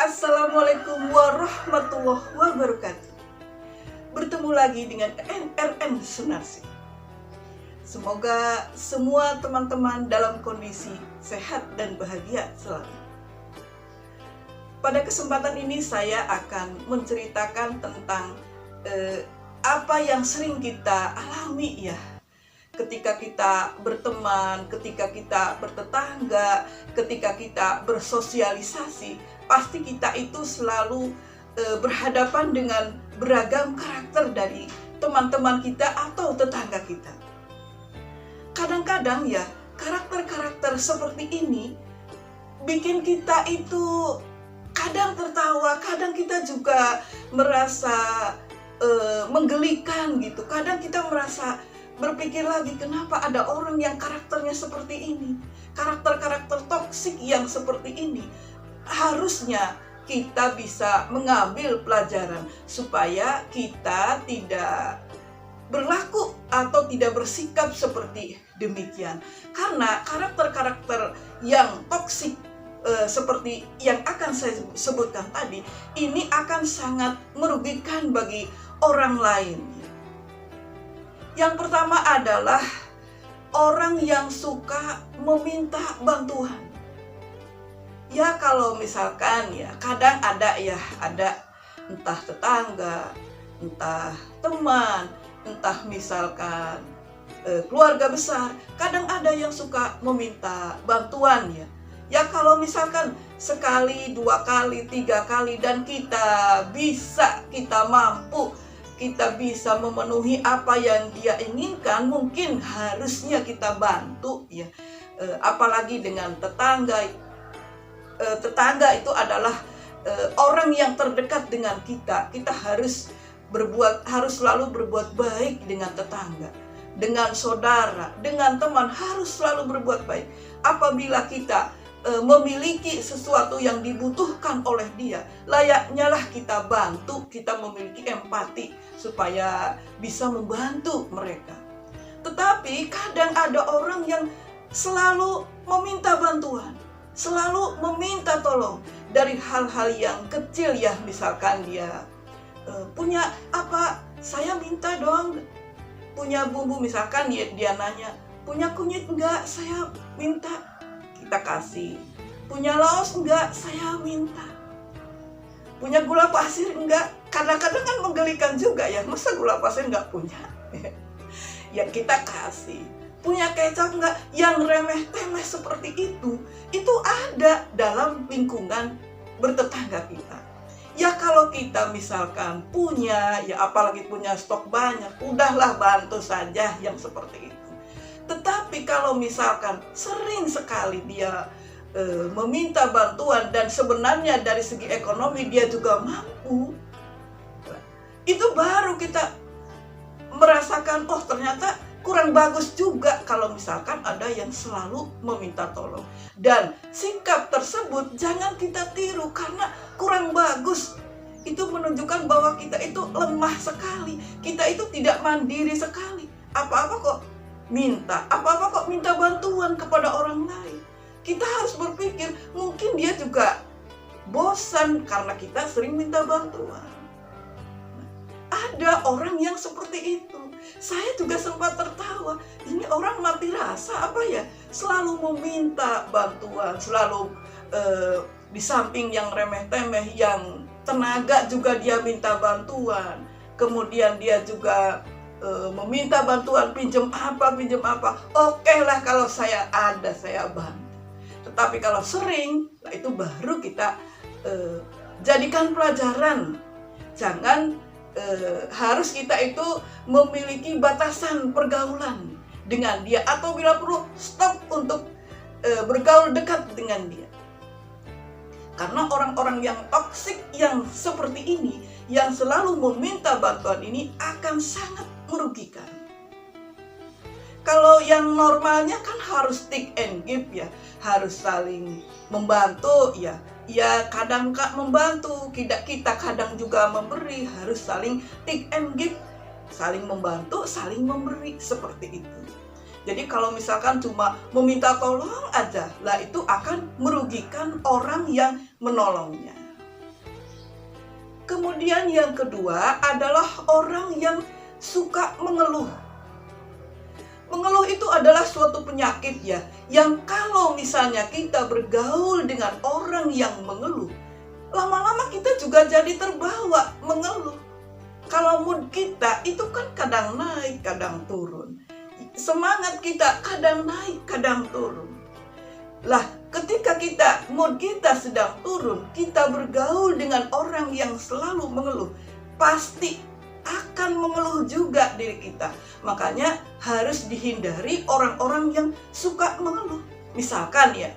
Assalamualaikum warahmatullahi wabarakatuh. Bertemu lagi dengan NRN Sunarsi. Semoga semua teman-teman dalam kondisi sehat dan bahagia selalu. Pada kesempatan ini saya akan menceritakan tentang apa yang sering kita alami ya, ketika kita berteman, ketika kita bertetangga, ketika kita bersosialisasi, pasti kita itu selalu berhadapan dengan beragam karakter dari teman-teman kita atau tetangga kita. Kadang-kadang ya, karakter-karakter seperti ini bikin kita itu kadang tertawa, kadang kita juga merasa menggelikan gitu. Kadang kita merasa berpikir lagi, kenapa ada orang yang karakternya seperti ini, karakter-karakter toksik yang seperti ini. Harusnya kita bisa mengambil pelajaran supaya kita tidak berlaku atau tidak bersikap seperti demikian. Karena karakter-karakter yang toksik seperti yang akan saya sebutkan tadi, ini akan sangat merugikan bagi orang lain. Yang pertama adalah orang yang suka meminta bantuan. Ya kalau misalkan ya, kadang ada entah tetangga, entah teman, entah misalkan keluarga besar, kadang ada yang suka meminta bantuan ya. Ya kalau misalkan sekali, 2 kali, 3 kali dan kita mampu, kita bisa memenuhi apa yang dia inginkan, mungkin harusnya kita bantu ya. Apalagi dengan tetangga. Tetangga itu adalah orang yang terdekat dengan kita. Kita harus selalu berbuat baik dengan tetangga, dengan saudara, dengan teman, harus selalu berbuat baik. Apabila kita memiliki sesuatu yang dibutuhkan oleh dia, layaknya lah kita bantu, kita memiliki empati supaya bisa membantu mereka. Tetapi kadang ada orang yang selalu meminta bantuan, selalu meminta tolong dari hal-hal yang kecil ya. Misalkan dia punya apa, saya minta dong, punya bumbu, misalkan dia nanya, punya kunyit enggak, saya minta, kita kasih. Punya laos enggak, saya minta. Punya gula pasir enggak, kadang-kadang kan menggelikan juga ya, masa gula pasir enggak punya. Ya kita kasih. Punya kecap enggak, yang remeh-temeh seperti itu ada dalam lingkungan bertetangga kita. Ya kalau kita misalkan punya, ya apalagi punya stok banyak, udahlah bantu saja yang seperti itu. Tetapi kalau misalkan sering sekali dia meminta bantuan dan sebenarnya dari segi ekonomi dia juga mampu, itu baru kita merasakan, oh ternyata kurang bagus juga kalau misalkan ada yang selalu meminta tolong. Dan sikap tersebut jangan kita tiru karena kurang bagus. Itu menunjukkan bahwa kita itu lemah sekali, kita itu tidak mandiri sekali. Apa-apa kok minta, apa-apa kok minta bantuan kepada orang lain. Kita harus berpikir, mungkin dia juga bosan karena kita sering minta bantuan. Ada orang yang seperti itu. Saya juga sempat tertawa, ini orang mati rasa apa ya, selalu meminta bantuan, selalu di samping yang remeh-temeh, yang tenaga juga dia minta bantuan. Kemudian dia juga meminta bantuan, pinjam apa, oke lah kalau saya ada, saya bantu. Tetapi kalau sering, nah itu baru kita jadikan pelajaran. Jangan harus kita itu memiliki batasan pergaulan dengan dia, atau bila perlu stop untuk bergaul dekat dengan dia. Karena orang-orang yang toksik yang seperti ini, yang selalu meminta bantuan ini akan sangat merugikan. Kalau yang normalnya kan harus take and give ya, harus saling membantu ya. Ya kadang membantu, kita kadang juga memberi, harus saling take and give, saling membantu, saling memberi, seperti itu. Jadi kalau misalkan cuma meminta tolong aja, lah itu akan merugikan orang yang menolongnya. Kemudian yang kedua adalah orang yang suka mengeluh. Mengeluh itu adalah suatu penyakit ya, yang kalau misalnya kita bergaul dengan orang yang mengeluh, lama-lama kita juga jadi terbawa mengeluh. Kalau mood kita itu kan kadang naik, kadang turun. Semangat kita kadang naik, kadang turun. Lah, ketika mood kita sedang turun, kita bergaul dengan orang yang selalu mengeluh, pasti akan mengeluh juga diri kita. Makanya harus dihindari orang-orang yang suka mengeluh. Misalkan ya,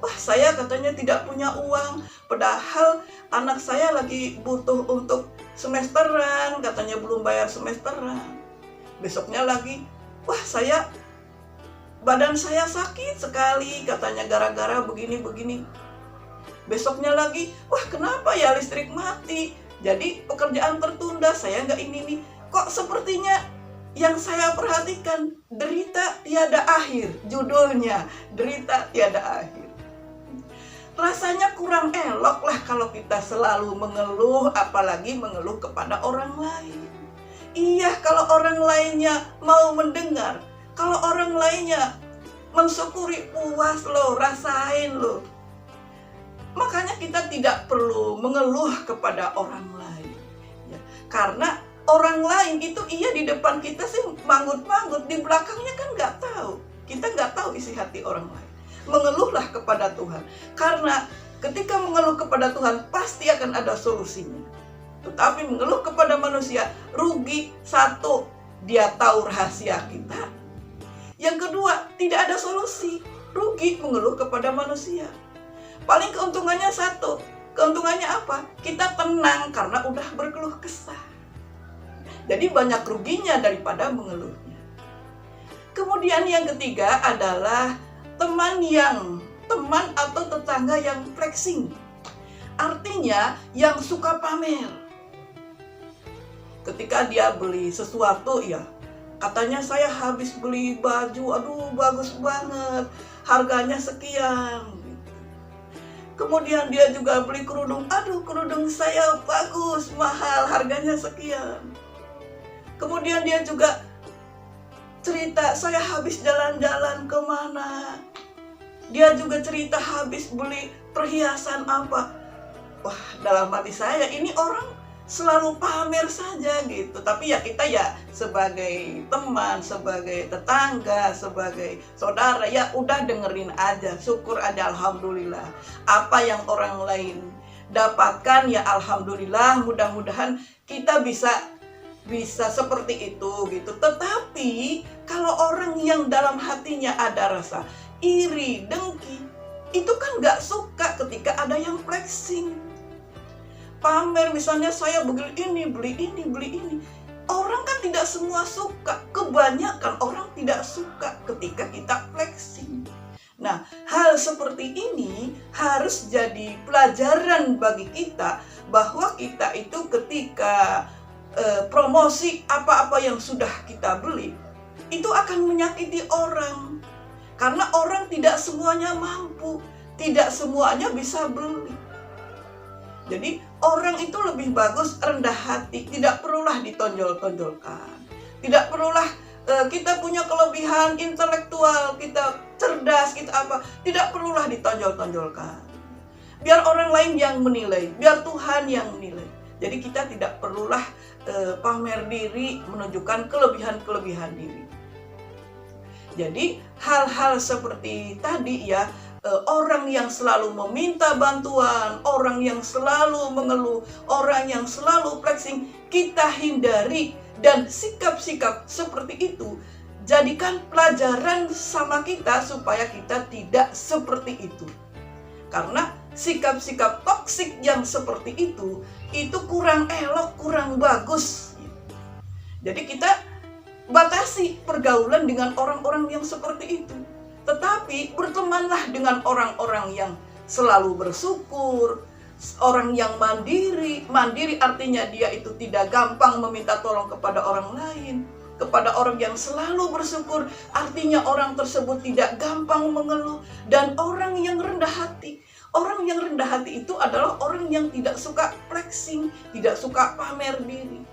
wah saya katanya tidak punya uang, padahal anak saya lagi butuh untuk semesteran, katanya belum bayar semesteran. Besoknya lagi, wah badan saya sakit sekali, katanya gara-gara begini-begini. Besoknya lagi, wah kenapa ya listrik mati, jadi pekerjaan tertunda, saya nggak ini nih. Kok sepertinya yang saya perhatikan, derita tiada akhir, judulnya, derita tiada akhir. Rasanya kurang elok lah kalau kita selalu mengeluh, apalagi mengeluh kepada orang lain. Iya, kalau orang lainnya mau mendengar, kalau orang lainnya mensyukuri, puas loh, rasain loh. Makanya kita tidak perlu mengeluh kepada orang lain ya. Karena orang lain itu iya di depan kita sih manggut-manggut, di belakangnya kan nggak tahu. Kita nggak tahu isi hati orang lain. Mengeluhlah kepada Tuhan, karena ketika mengeluh kepada Tuhan pasti akan ada solusinya. Tetapi mengeluh kepada manusia, rugi. Satu, dia tahu rahasia kita. Yang kedua, tidak ada solusi, rugi mengeluh kepada manusia. Paling keuntungannya satu, keuntungannya apa? Kita tenang karena udah berkeluh kesah. Jadi banyak ruginya daripada mengeluhnya. Kemudian yang ketiga adalah teman atau tetangga yang flexing. Artinya yang suka pamer. Ketika dia beli sesuatu ya, katanya saya habis beli baju, aduh bagus banget, harganya sekian. Kemudian dia juga beli kerudung, aduh kerudung saya bagus, mahal, harganya sekian. Kemudian dia juga cerita, saya habis jalan-jalan kemana. Dia juga cerita habis beli perhiasan apa. Wah, dalam hati saya ini orang selalu pamer saja gitu. Tapi ya kita ya sebagai teman, sebagai tetangga, sebagai saudara ya udah dengerin aja, syukur aja, alhamdulillah. Apa yang orang lain dapatkan ya alhamdulillah, mudah-mudahan kita bisa seperti itu gitu. Tetapi kalau orang yang dalam hatinya ada rasa iri, dengki, itu kan gak suka ketika ada yang flexing, pamer. Misalnya saya beli ini, beli ini, beli ini. Orang kan tidak semua suka, kebanyakan orang tidak suka ketika kita flexing. Nah, hal seperti ini harus jadi pelajaran bagi kita, bahwa kita itu ketika promosi apa-apa yang sudah kita beli, itu akan menyakiti orang. Karena orang tidak semuanya mampu, tidak semuanya bisa beli. Jadi orang itu lebih bagus rendah hati, tidak perlulah ditonjol-tonjolkan. Tidak perlulah kita punya kelebihan intelektual, kita cerdas, kita apa, tidak perlulah ditonjol-tonjolkan. Biar orang lain yang menilai, biar Tuhan yang menilai. Jadi kita tidak perlulah pamer diri, menunjukkan kelebihan-kelebihan diri. Jadi hal-hal seperti tadi ya, orang yang selalu meminta bantuan, orang yang selalu mengeluh, orang yang selalu flexing, kita hindari. Dan sikap-sikap seperti itu jadikan pelajaran sama kita supaya kita tidak seperti itu. Karena sikap-sikap toksik yang seperti itu kurang elok, kurang bagus. Jadi kita batasi pergaulan dengan orang-orang yang seperti itu. Tetapi bertemanlah dengan orang-orang yang selalu bersyukur, orang yang mandiri. Mandiri artinya dia itu tidak gampang meminta tolong kepada orang lain. Kepada orang yang selalu bersyukur, artinya orang tersebut tidak gampang mengeluh. Dan orang yang rendah hati, orang yang rendah hati itu adalah orang yang tidak suka flexing, tidak suka pamer diri.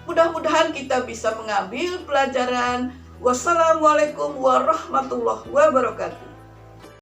Mudah-mudahan kita bisa mengambil pelajaran. Wassalamualaikum warahmatullahi wabarakatuh.